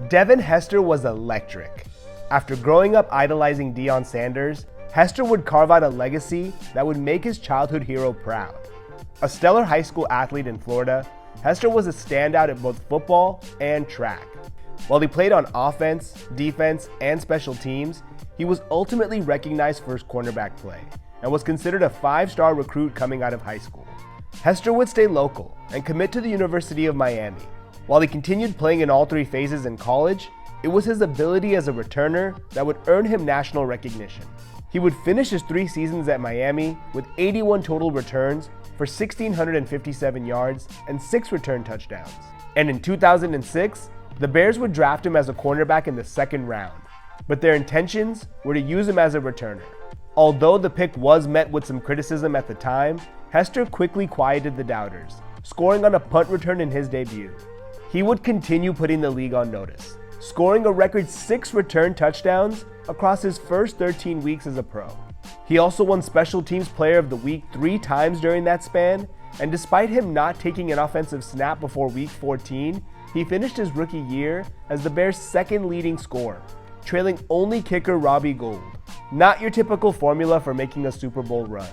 Devin Hester was electric. After growing up idolizing Deion Sanders, Hester would carve out a legacy that would make his childhood hero proud. A stellar high school athlete in Florida, Hester was a standout at both football and track. While he played on offense, defense, and special teams, he was ultimately recognized for his cornerback play and was considered a 5-star recruit coming out of high school. Hester would stay local and commit to the University of Miami. While he continued playing in all 3 phases in college, it was his ability as a returner that would earn him national recognition. He would finish his 3 seasons at Miami with 81 total returns for 1,657 yards and 6 return touchdowns. And in 2006, the Bears would draft him as a cornerback in the 2nd round, but their intentions were to use him as a returner. Although the pick was met with some criticism at the time, Hester quickly quieted the doubters, scoring on a punt return in his debut. He would continue putting the league on notice, scoring a record 6 return touchdowns across his first 13 weeks as a pro. He also won Special Teams Player of the Week 3 times during that span, and despite him not taking an offensive snap before week 14, he finished his rookie year as the Bears' 2nd leading scorer, trailing only kicker Robbie Gould. Not your typical formula for making a Super Bowl run,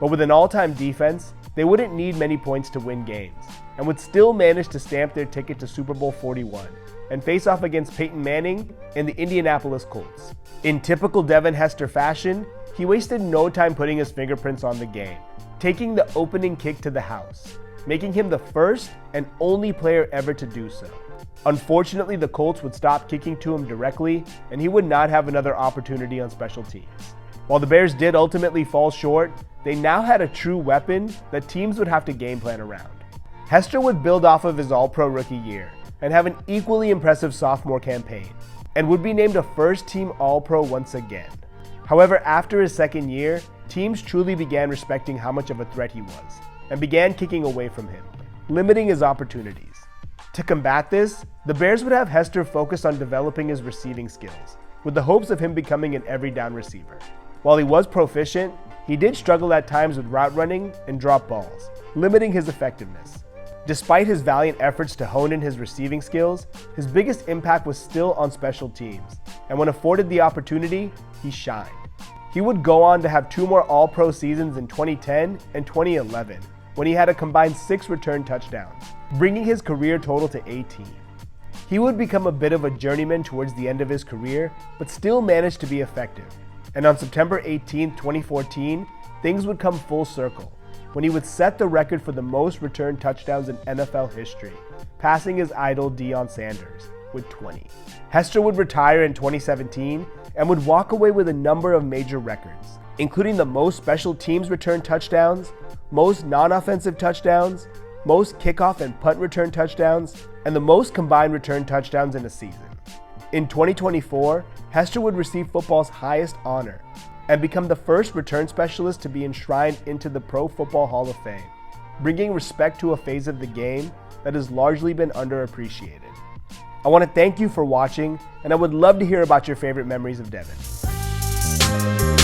but with an all-time defense, they wouldn't need many points to win games, and would still manage to stamp their ticket to Super Bowl 41 and face off against Peyton Manning and the Indianapolis Colts. In typical Devin Hester fashion, he wasted no time putting his fingerprints on the game, taking the opening kick to the house, making him the first and only player ever to do so. Unfortunately, the Colts would stop kicking to him directly, and he would not have another opportunity on special teams. While the Bears did ultimately fall short, they now had a true weapon that teams would have to game plan around. Hester would build off of his All-Pro rookie year and have an equally impressive sophomore campaign, and would be named a first-team All-Pro once again. However, after his 2nd year, teams truly began respecting how much of a threat he was, and began kicking away from him, limiting his opportunities. To combat this, the Bears would have Hester focus on developing his receiving skills, with the hopes of him becoming an every-down receiver. While he was proficient, he did struggle at times with route running and drop balls, limiting his effectiveness. Despite his valiant efforts to hone in his receiving skills, his biggest impact was still on special teams, and when afforded the opportunity, he shined. He would go on to have 2 more All-Pro seasons in 2010 and 2011, when he had a combined 6 return touchdowns, bringing his career total to 18. He would become a bit of a journeyman towards the end of his career, but still managed to be effective. And on September 18, 2014, things would come full circle, when he would set the record for the most return touchdowns in NFL history, passing his idol Deion Sanders with 20. Hester would retire in 2017 and would walk away with a number of major records, including the most special teams return touchdowns, most non-offensive touchdowns, most kickoff and punt return touchdowns, and the most combined return touchdowns in a season. In 2024, Hester would receive football's highest honor and become the first return specialist to be enshrined into the Pro Football Hall of Fame, bringing respect to a phase of the game that has largely been underappreciated. I want to thank you for watching, and I would love to hear about your favorite memories of Devin.